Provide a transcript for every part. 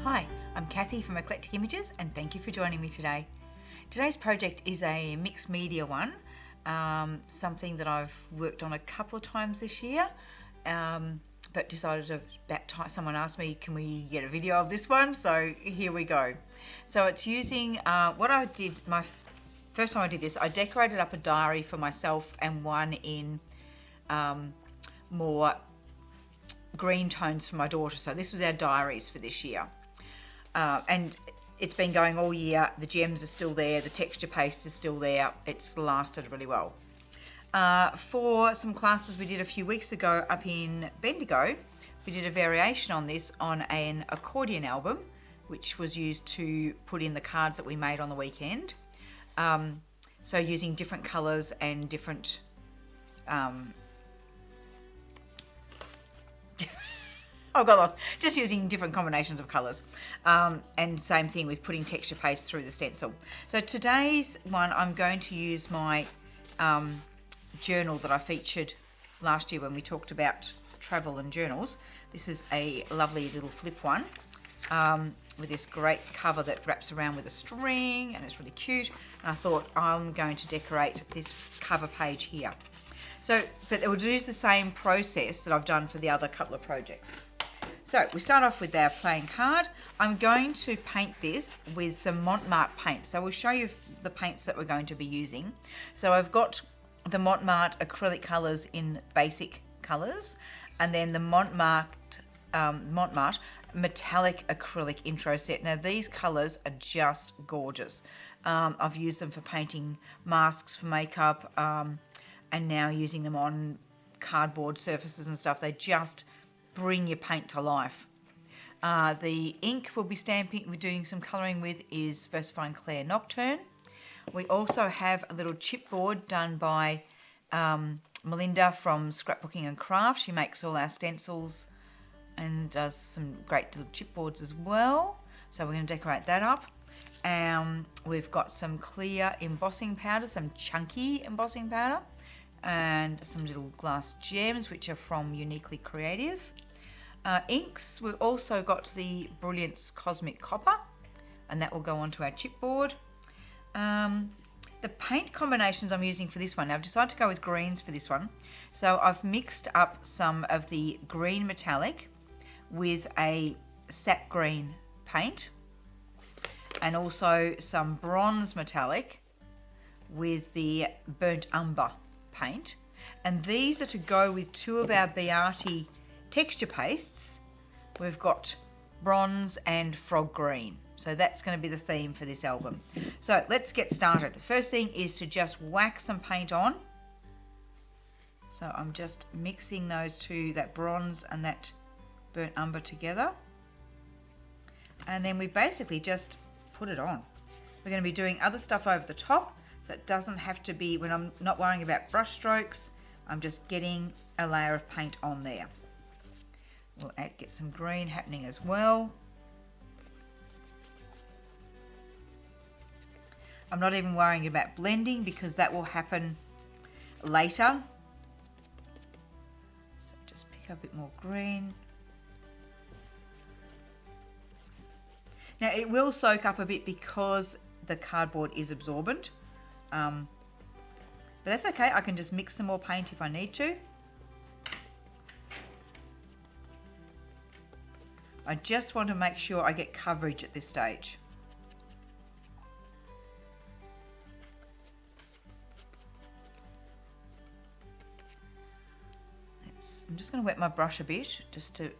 Hi, I'm Kathy from Eclectic Images and thank you for joining me today. Today's project is a mixed media one, something that I've worked on a couple of times this year, but decided about time someone asked me, can we get a video of this one? So here we go. So it's using what I did, first time I did this, I decorated up a diary for myself and one in more green tones for my daughter. So this was our diaries for this year. And it's been going all year. The gems are still there. The texture paste is still there. It's lasted really well. For some classes we did a few weeks ago up in Bendigo, we did a variation on this on an accordion album, which was used to put in the cards that we made on the weekend. So using different colours and different just using different combinations of colours. And same thing with putting texture paste through the stencil. So today's one, I'm going to use my journal that I featured last year when we talked about travel and journals. This is a lovely little flip one with this great cover that wraps around with a string, and it's really cute. And I thought I'm going to decorate this cover page here. So, but it will use the same process that I've done for the other couple of projects. So we start off with our plain card. I'm going to paint this with some Mont paint. So we'll show you the paints that we're going to be using. So I've got the Mont acrylic colours in basic colours, and then the Mont metallic acrylic intro set. Now these colours are just gorgeous. I've used them for painting masks for makeup, and now using them on cardboard surfaces and stuff. They just bring your paint to life. The ink we'll be doing some colouring with is Versamark Clear Nocturne. We also have a little chipboard done by Melinda from Scrapbooking'n'craft. She makes all our stencils and does some great little chipboards as well. So we're going to decorate that up. We've got some clear embossing powder, some chunky embossing powder, and some little glass gems which are from Uniquely Creative. Inks, we've also got the Brilliance Cosmic Copper, and that will go onto our chipboard. The paint combinations I'm using for this one, now I've decided to go with greens for this one. So I've mixed up some of the green metallic with a sap green paint, and also some bronze metallic with the burnt umber paint. And these are to go with two of our Beati texture pastes. We've got bronze and frog green. So that's going to be the theme for this album. So let's get started. The first thing is to just whack some paint on. So I'm just mixing those two, that bronze and that burnt umber together. And then we basically just put it on. We're going to be doing other stuff over the top, so it doesn't have to be, when I'm not worrying about brush strokes, I'm just getting a layer of paint on there. We'll get some green happening as well. I'm not even worrying about blending because that will happen later. So just pick up a bit more green. Now it will soak up a bit because the cardboard is absorbent. But that's okay, I can just mix some more paint if I need to. I just want to make sure I get coverage at this stage. I'm just going to wet my brush a bit just to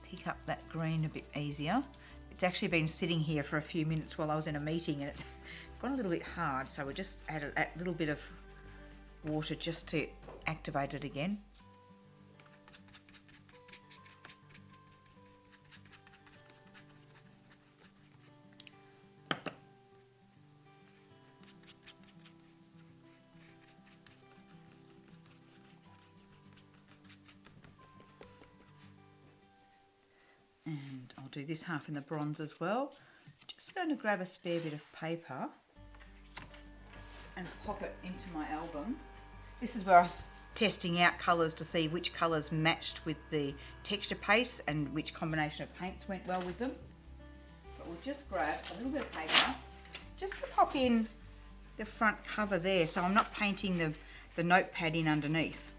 pick up that green a bit easier. It's actually been sitting here for a few minutes while I was in a meeting and it's gone a little bit hard, so we just add a little bit of water just to activate it again. And I'll do this half in the bronze as well. Just going to grab a spare bit of paper and pop it into my album. This is where I was testing out colours to see which colours matched with the texture paste and which combination of paints went well with them. we'll just grab a little bit of paper just to pop in the front cover there, so I'm not painting the notepad in underneath.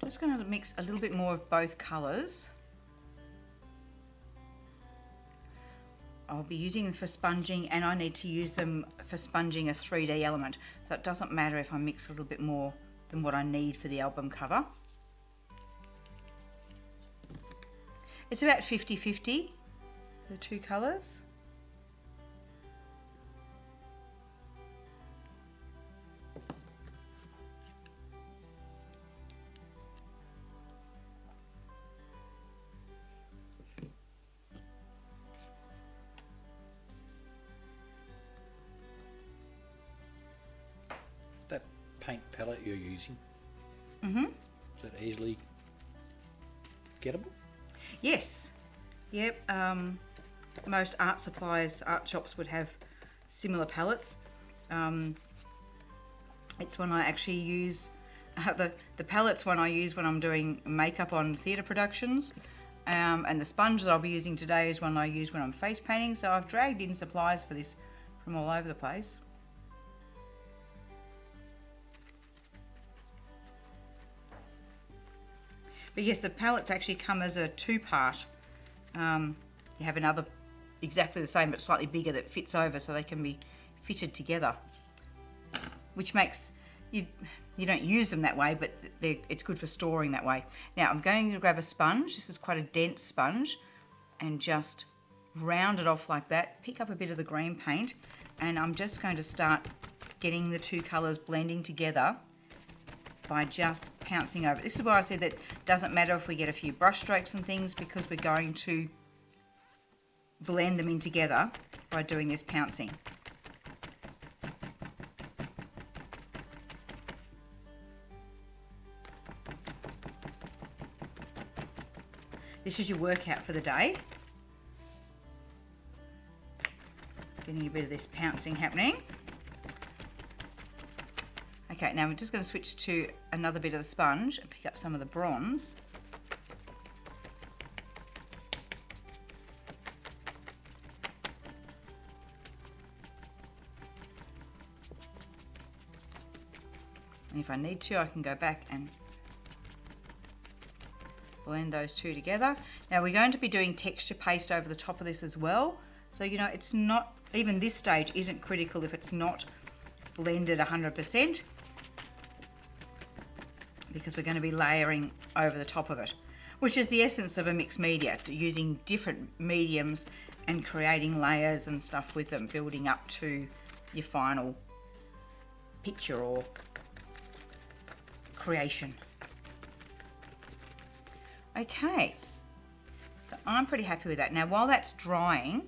Just going to mix a little bit more of both colours. I'll be using them for sponging, and I need to use them for sponging a 3D element. So it doesn't matter if I mix a little bit more than what I need for the album cover. It's about 50-50, the two colours. That paint palette you're using, Mm-hmm. is that easily gettable? Yes. Yep. Most art supplies, art shops would have similar palettes. It's when I actually use the palettes when I use when I'm doing makeup on theatre productions, and the sponge that I'll be using today is one I use when I'm face painting. So I've dragged in supplies for this from all over the place. But yes, the palettes actually come as a two-part. You have another exactly the same but slightly bigger that fits over, so they can be fitted together, which makes you don't use them that way, but it's good for storing that way. Now I'm going to grab a sponge. This is quite a dense sponge, and just round it off like that. Pick up a bit of the green paint, and I'm just going to start getting the two colours blending together by just pouncing over. This is why I said that it doesn't matter if we get a few brush strokes and things, because we're going to blend them in together by doing this pouncing. This is your workout for the day. Getting a bit of this pouncing happening. Okay, now we're just going to switch to another bit of the sponge and pick up some of the bronze. And if I need to, I can go back and blend those two together. Now we're going to be doing texture paste over the top of this as well. So, you know, it's not, even this stage isn't critical if it's not blended 100%. Because we're going to be layering over the top of it, which is the essence of a mixed media, using different mediums and creating layers and stuff with them, building up to your final picture or creation. Okay, so I'm pretty happy with that. Now while that's drying,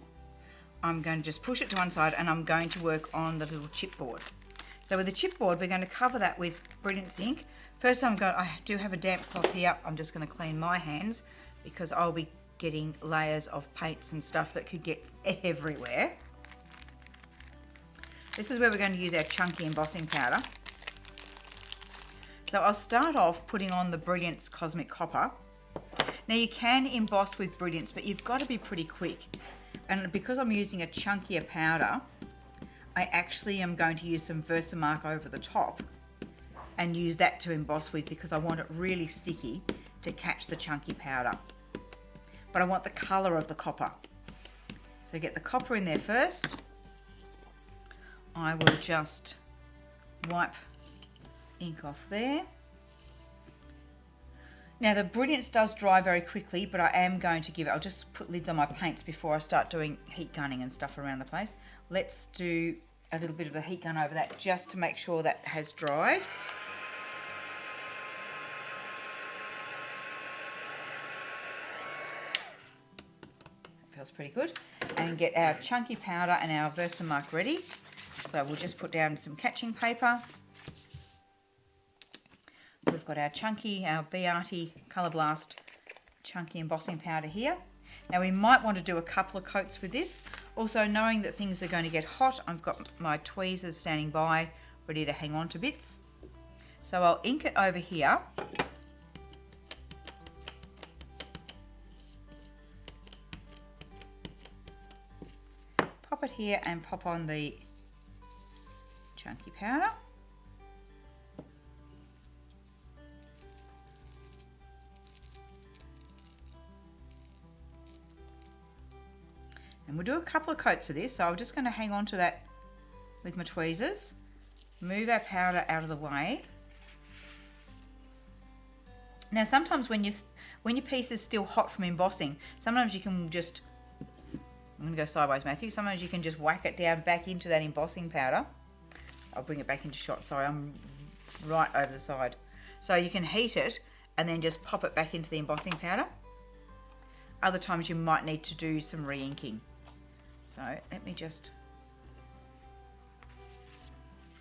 I'm going to just push it to one side, and I'm going to work on the little chipboard. So with the chipboard, we're going to cover that with Brilliance ink. First, I do have a damp cloth here. I'm just going to clean my hands because I'll be getting layers of paints and stuff that could get everywhere. This is where we're going to use our Chunky Embossing Powder. So I'll start off putting on the Brilliance Cosmic Copper. Now you can emboss with Brilliance, but you've got to be pretty quick. And because I'm using a chunkier powder, I actually am going to use some Versamark over the top and use that to emboss with, because I want it really sticky to catch the chunky powder. But I want the colour of the copper. So get the copper in there first. I will just wipe ink off there. Now the Brilliance does dry very quickly, but I am going to give it, I'll just put lids on my paints before I start doing heat gunning and stuff around the place. Let's do a little bit of a heat gun over that just to make sure that has dried. Feels pretty good. And get our chunky powder and our Versamark ready. So we'll just put down some catching paper. We've got our BRT Colour Blast Chunky Embossing Powder here. Now we might want to do a couple of coats with this. Also, knowing that things are going to get hot, I've got my tweezers standing by, ready to hang on to bits. So I'll ink it over here. Pop it here and pop on the chunky powder. And we'll do a couple of coats of this, so I'm just going to hang on to that with my tweezers. Move our powder out of the way. Now sometimes when your piece is still hot from embossing, sometimes you can just, I'm going to go sideways, Matthew, sometimes you can just whack it down back into that embossing powder. I'll bring it back into shot, sorry, I'm right over the side. So you can heat it and then just pop it back into the embossing powder. Other times you might need to do some re-inking. So let me just,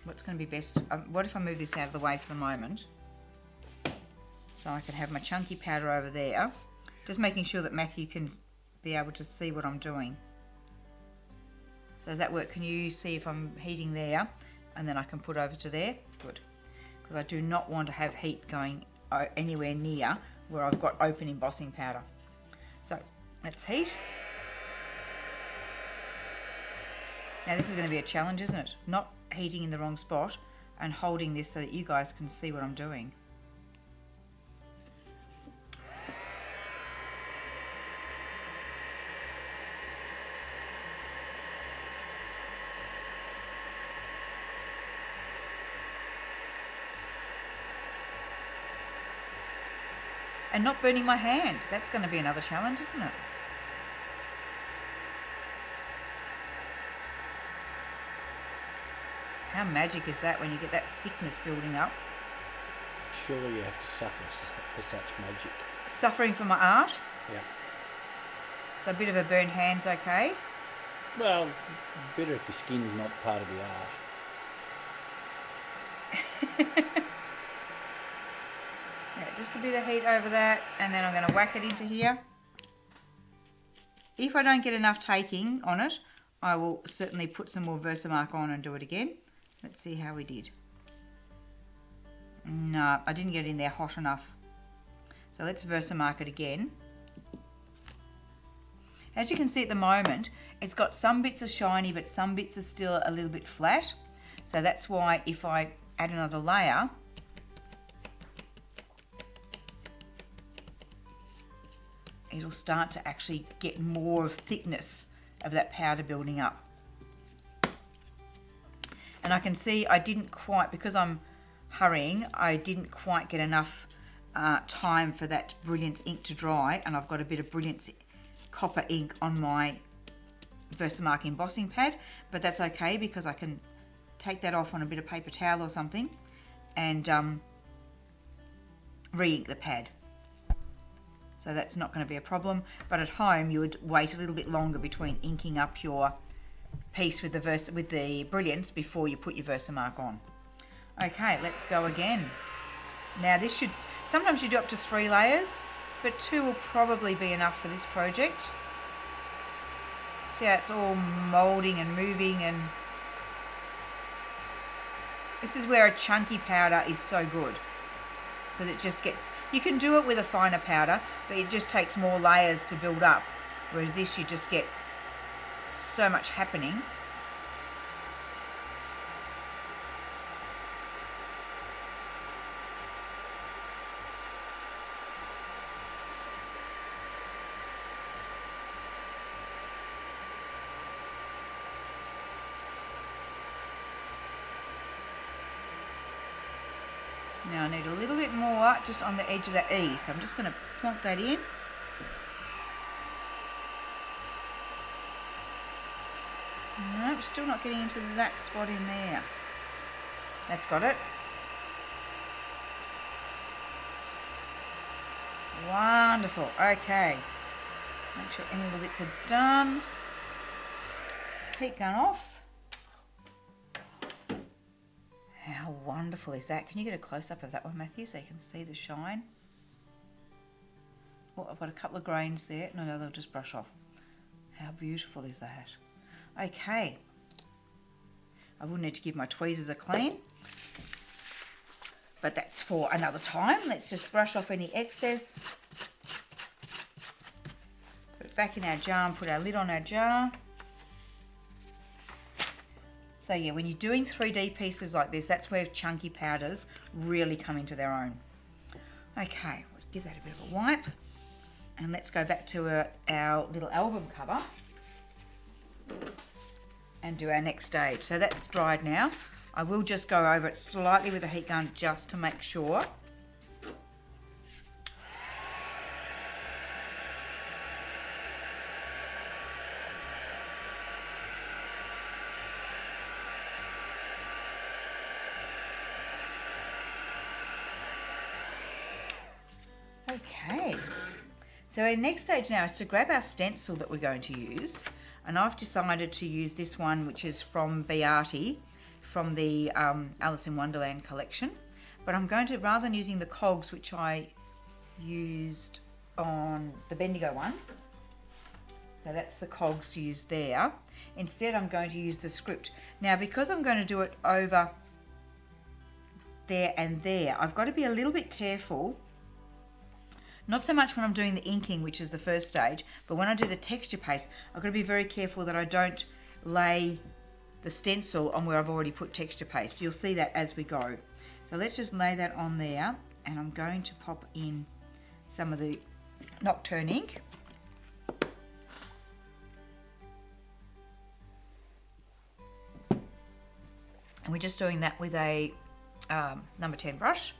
what's going to be best, what if I move this out of the way for the moment, so I can have my chunky powder over there, just making sure that Matthew can be able to see what I'm doing. So does that work? Can you see if I'm heating there, and then I can put over to there? Good, because I do not want to have heat going anywhere near where I've got open embossing powder. So let's heat. Now this is going to be a challenge, isn't it? Not heating in the wrong spot and holding this so that you guys can see what I'm doing. And not burning my hand. That's going to be another challenge, isn't it? How magic is that when you get that thickness building up? Surely you have to suffer for such magic. Suffering for my art? Yeah. So a bit of a burnt hand's okay? Well, better if your skin's not part of the art. Yeah, just a bit of heat over that, and then I'm going to whack it into here. If I don't get enough taking on it, I will certainly put some more Versamark on and do it again. Let's see how we did. No, I didn't get it in there hot enough. So let's Versamark it again. As you can see at the moment, it's got some bits are shiny, but some bits are still a little bit flat. So that's why if I add another layer, it'll start to actually get more of thickness of that powder building up. And I can see I didn't quite, because I'm hurrying, I didn't quite get enough time for that Brilliance ink to dry, and I've got a bit of Brilliance copper ink on my Versamark embossing pad, but that's okay because I can take that off on a bit of paper towel or something and re-ink the pad. So that's not going to be a problem, but at home you would wait a little bit longer between inking up your piece with the Brilliance before you put your Versamark on. Okay, let's go again. Now this should, sometimes you do up to 3 layers, but 2 will probably be enough for this project. See how it's all moulding and moving, and this is where a chunky powder is so good. Because it just gets, you can do it with a finer powder, but it just takes more layers to build up. Whereas this, you just get so much happening. Now I need a little bit more just on the edge of that E, so I'm just going to plonk that in. Nope, still not getting into that spot in there. That's got it. Wonderful. Okay. Make sure any of the bits are done. Heat gun off. How wonderful is that? Can you get a close-up of that one, Matthew, so you can see the shine? Oh, I've got a couple of grains there. No, they'll just brush off. How beautiful is that? Okay. I will need to give my tweezers a clean, but that's for another time. Let's just brush off any excess. Put it back in our jar and put our lid on our jar. So yeah, when you're doing 3D pieces like this, that's where chunky powders really come into their own. Okay, we'll give that a bit of a wipe. And let's go back to our little album cover and do our next stage. So that's dried now. I will just go over it slightly with a heat gun just to make sure. Okay, so our next stage now is to grab our stencil that we're going to use, and I've decided to use this one, which is from Beati, from the Alice in Wonderland collection, but I'm going to, rather than using the cogs which I used on the Bendigo one, so that's the cogs used there, instead I'm going to use the script. Now because I'm going to do it over there and there, I've got to be a little bit careful. Not so much when I'm doing the inking, which is the first stage, but when I do the texture paste, I've got to be very careful that I don't lay the stencil on where I've already put texture paste. You'll see that as we go. So let's just lay that on there, and I'm going to pop in some of the Nocturne ink. And we're just doing that with a number 10 brush.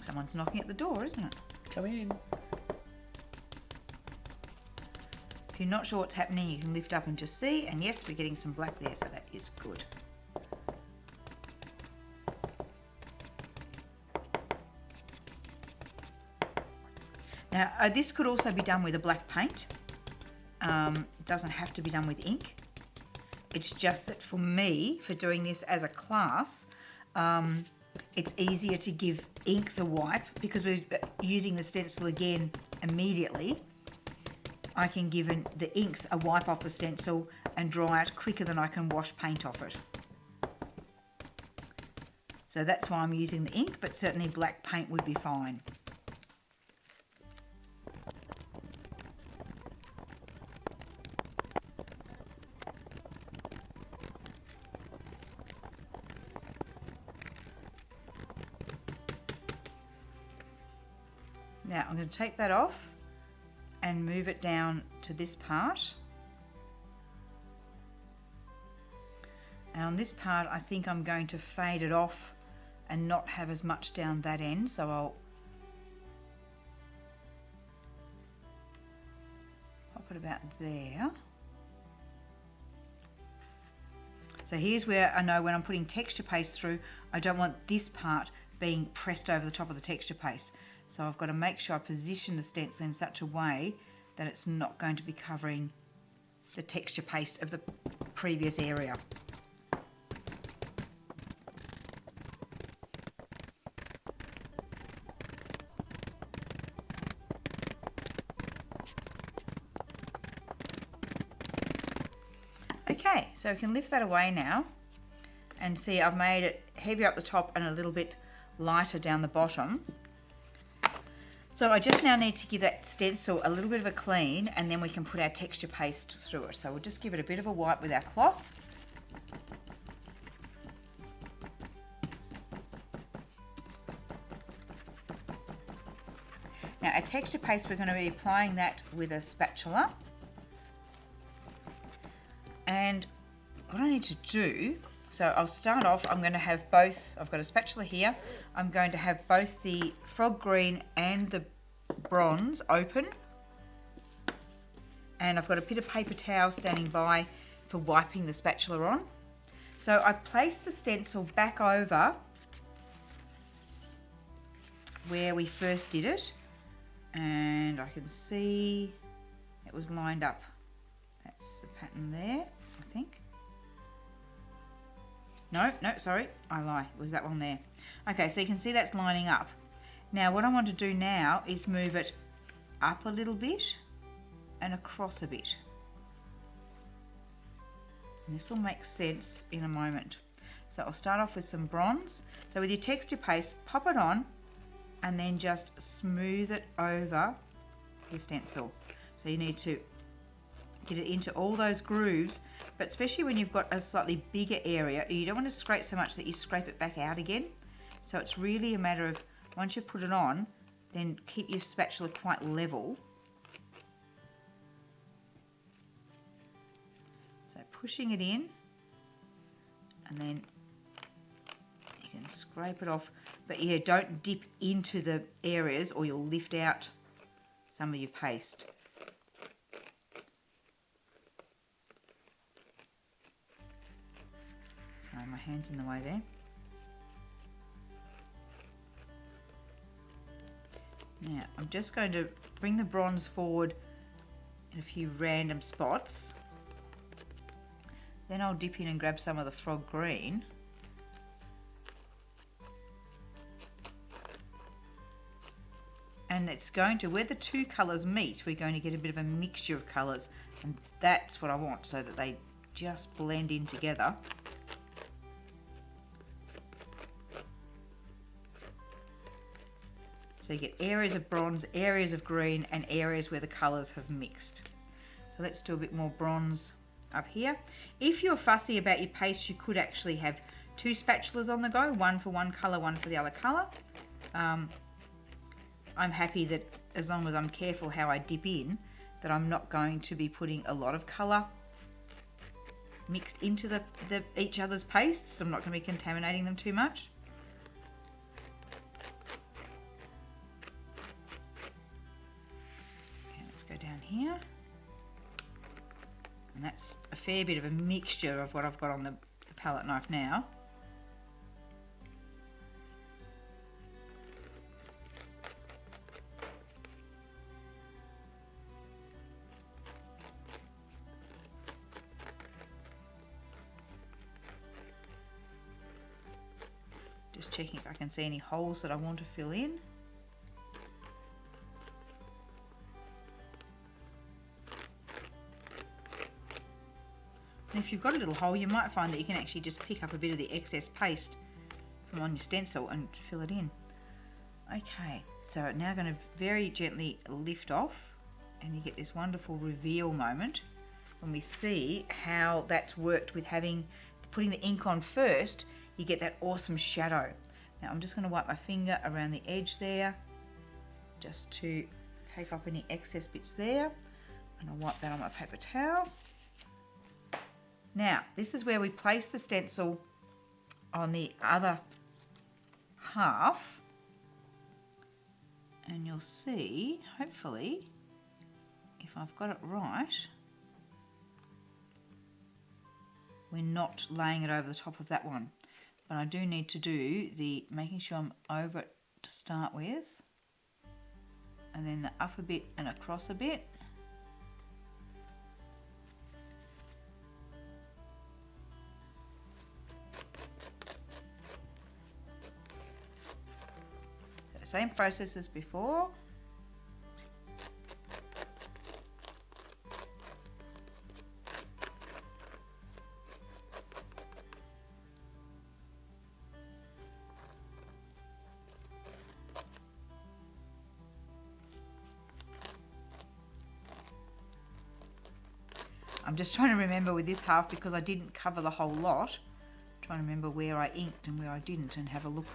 Someone's knocking at the door, isn't it? Come in. If you're not sure what's happening, you can lift up and just see. And yes, we're getting some black there, so that is good. Now, this could also be done with a black paint. It doesn't have to be done with ink. It's just that for me, for doing this as a class, it's easier to give inks a wipe because we're using the stencil again immediately. I can give the inks a wipe off the stencil and dry it quicker than I can wash paint off it. So that's why I'm using the ink, but certainly black paint would be fine. Now I'm going to take that off and move it down to this part. And on this part I think I'm going to fade it off and not have as much down that end, so I'll pop it about there. So here's where I know when I'm putting texture paste through, I don't want this part being pressed over the top of the texture paste. So I've got to make sure I position the stencil in such a way that it's not going to be covering the texture paste of the previous area. Okay, so we can lift that away now and see I've made it heavier up the top and a little bit lighter down the bottom. So I just now need to give that stencil a little bit of a clean, and then we can put our texture paste through it. So we'll just give it a bit of a wipe with our cloth. Now our texture paste, we're going to be applying that with a spatula. And what I need to do, so I'll start off, I'm going to have both, I've got a spatula here, I'm going to have both the frog green and the bronze open, and I've got a bit of paper towel standing by for wiping the spatula on. So I place the stencil back over where we first did it, and I can see it was lined up. That's the pattern there, I think. No, sorry, I lie. It was that one there. Okay, so you can see that's lining up. Now what I want to do now is move it up a little bit and across a bit. And this will make sense in a moment. So I'll start off with some bronze. So with your texture paste, pop it on and then just smooth it over your stencil. So you need to get it into all those grooves, but especially when you've got a slightly bigger area, you don't want to scrape so much that you scrape it back out again. So it's really a matter of, once you've put it on, then keep your spatula quite level. So pushing it in, and then you can scrape it off. But yeah, don't dip into the areas or you'll lift out some of your paste. Sorry, my hand's in the way there. Now, I'm just going to bring the bronze forward in a few random spots. Then I'll dip in and grab some of the frog green. And it's going to, where the two colours meet, we're going to get a bit of a mixture of colours. And that's what I want, so that they just blend in together. So you get areas of bronze, areas of green, and areas where the colours have mixed. So let's do a bit more bronze up here. If you're fussy about your paste, you could actually have two spatulas on the go, one for one colour, one for the other colour. I'm happy that as long as I'm careful how I dip in, that I'm not going to be putting a lot of colour mixed into each other's pastes. I'm not going to be contaminating them too much. Okay, let's go down here. And that's a fair bit of a mixture of what I've got on the palette knife now. Just checking if I can see any holes that I want to fill in. And if you've got a little hole, you might find that you can actually just pick up a bit of the excess paste from on your stencil and fill it in. Okay, so now going to very gently lift off, and you get this wonderful reveal moment when we see how that's worked with putting the ink on first. You get that awesome shadow. Now I'm just going to wipe my finger around the edge there, just to take off any excess bits there, and I'll wipe that on my paper towel. Now, this is where we place the stencil on the other half, and you'll see, hopefully, if I've got it right, we're not laying it over the top of that one. But I do need to do making sure I'm over it to start with, and then the up a bit and across a bit. Same process as before. I'm just trying to remember with this half, because I didn't cover the whole lot, trying to remember where I inked and where I didn't, and have a look,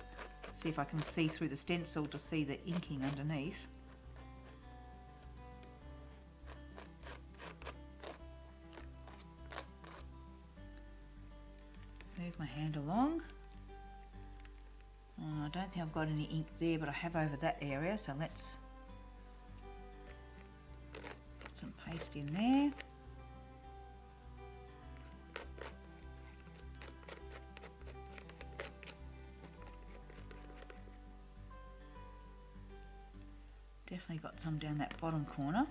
see if I can see through the stencil to see the inking underneath. Move my hand along. I don't think I've got any ink there, but I have over that area, so let's put some paste in there. Definitely got some down that bottom corner.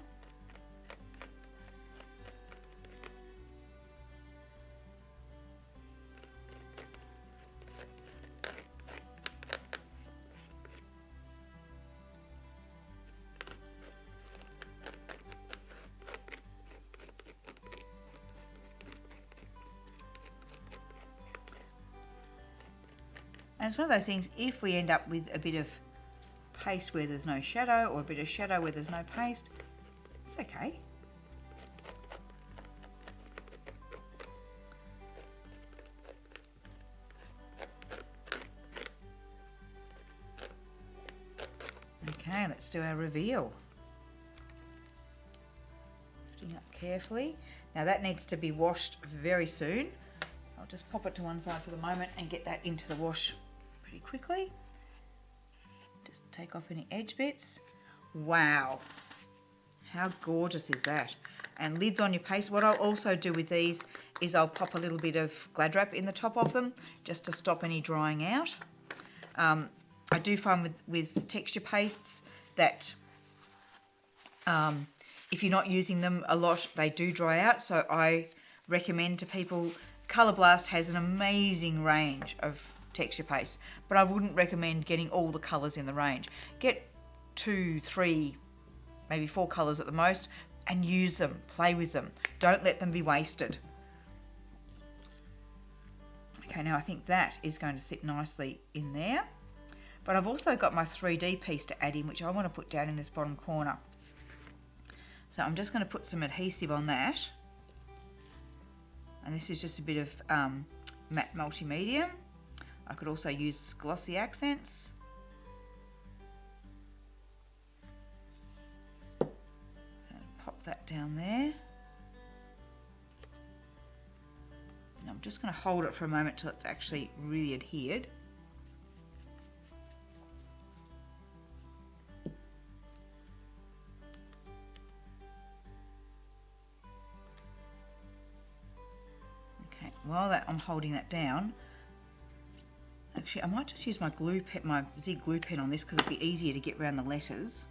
And it's one of those things, if we end up with a bit of paste where there's no shadow, or a bit of shadow where there's no paste, it's okay. Okay, let's do our reveal. Lifting up carefully. Now that needs to be washed very soon. I'll just pop it to one side for the moment and get that into the wash pretty quickly. Just take off any edge bits. Wow, how gorgeous is that? And lids on your paste. What I'll also do with these is I'll pop a little bit of Glad Wrap in the top of them just to stop any drying out. I do find with texture pastes that if you're not using them a lot, they do dry out. So I recommend to people, Colour Blast has an amazing range of texture paste, but I wouldn't recommend getting all the colours in the range. Get 2, 3, maybe 4 colours at the most and use them, play with them. Don't let them be wasted. Okay, now I think that is going to sit nicely in there. But I've also got my 3D piece to add in, which I want to put down in this bottom corner. So I'm just going to put some adhesive on that. And this is just a bit of matte multimedia. I could also use glossy accents. Pop that down there. And I'm just going to hold it for a moment till it's actually really adhered. Okay, while I'm holding that down, actually I might just use my glue pen, my Zig glue pen on this, because it'd be easier to get around the letters.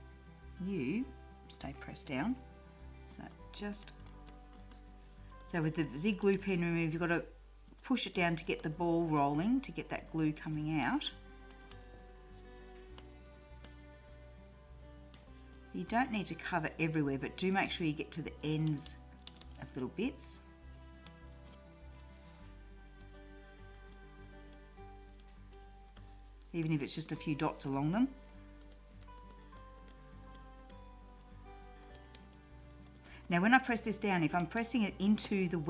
You stay pressed down. So with the Zig glue pen, remember you've got to push it down to get the ball rolling, to get that glue coming out. You don't need to cover everywhere, but do make sure you get to the ends of little bits. Even if it's just a few dots along them. Now when I press this down, if I'm pressing it into the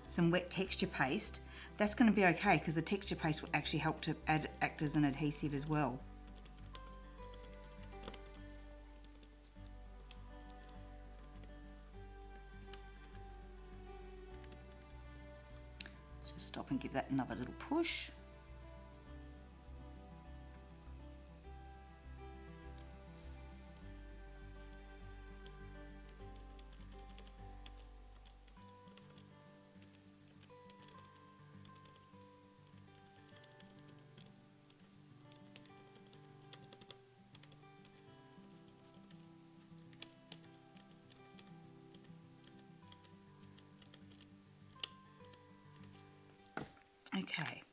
some wet texture paste, that's going to be okay, because the texture paste will actually help to act as an adhesive as well. Just stop and give that another little push. Okay,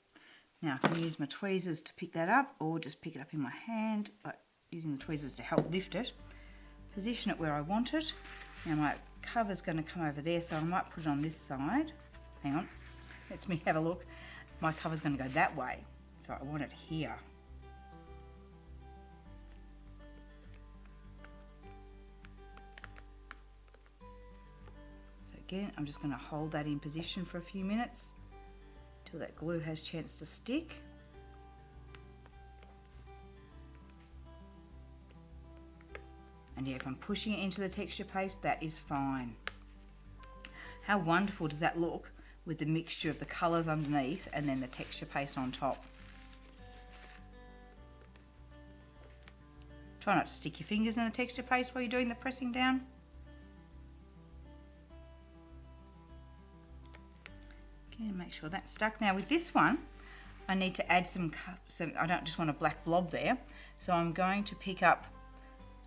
now I can use my tweezers to pick that up, or just pick it up in my hand, but using the tweezers to help lift it. Position it where I want it. Now my cover's going to come over there, so I might put it on this side. Hang on, let me have a look. My cover's going to go that way, so I want it here. So again, I'm just going to hold that in position for a few minutes. That glue has a chance to stick. And yeah, if I'm pushing it into the texture paste, that is fine. How wonderful does that look with the mixture of the colours underneath and then the texture paste on top? Try not to stick your fingers in the texture paste while you're doing the pressing down. Okay, make sure that's stuck. Now with this one, I need to add some, I don't just want a black blob there, so I'm going to pick up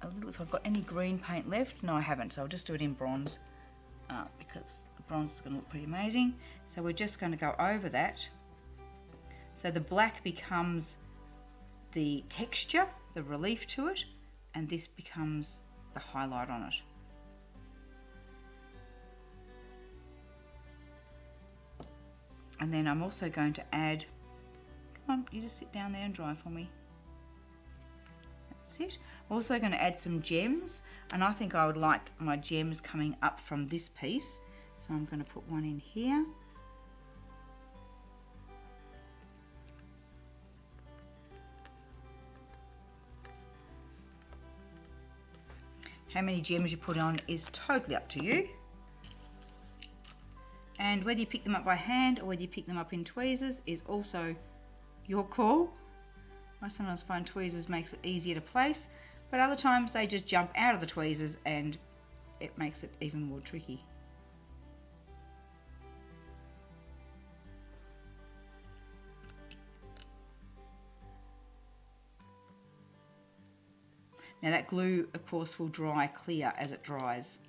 a little, if I've got any green paint left. No, I haven't, so I'll just do it in bronze because the bronze is going to look pretty amazing. So we're just going to go over that. So the black becomes the texture, the relief to it, and this becomes the highlight on it. And then I'm also going to add, come on, you just sit down there and dry for me. That's it. I'm also going to add some gems, and I think I would like my gems coming up from this piece. So I'm going to put one in here. How many gems you put on is totally up to you. And whether you pick them up by hand or whether you pick them up in tweezers is also your call. I sometimes find tweezers makes it easier to place, but other times they just jump out of the tweezers and it makes it even more tricky. Now that glue, of course, will dry clear as it dries.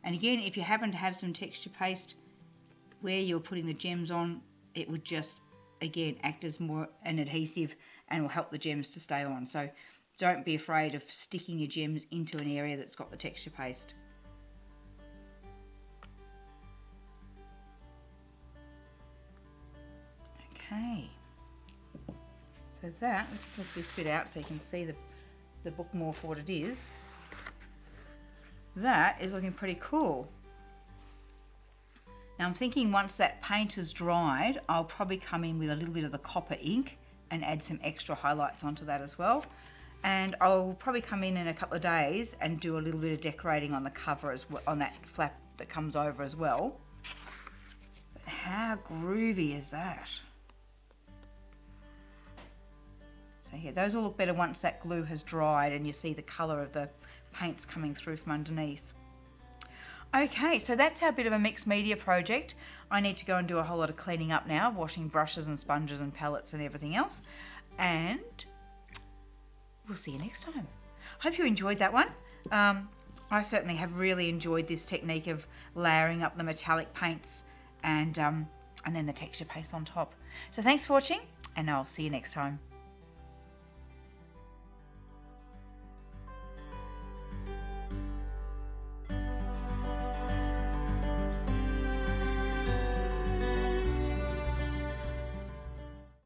And again, if you happen to have some texture paste where you're putting the gems on, it would just, again, act as more an adhesive and will help the gems to stay on. So don't be afraid of sticking your gems into an area that's got the texture paste. Okay. So that, let's lift this bit out so you can see the book more for what it is. That is looking pretty cool. Now I'm thinking once that paint is dried, I'll probably come in with a little bit of the copper ink and add some extra highlights onto that as well. And I'll probably come in a couple of days and do a little bit of decorating on the cover as well, on that flap that comes over as well. But how groovy is that? So yeah, those will look better once that glue has dried and you see the colour of the paints coming through from underneath. Okay, so that's our bit of a mixed media project. I need to go and do a whole lot of cleaning up now, washing brushes and sponges and palettes and everything else. And we'll see you next time. Hope you enjoyed that one. I certainly have really enjoyed this technique of layering up the metallic paints and then the texture paste on top. So thanks for watching, and I'll see you next time.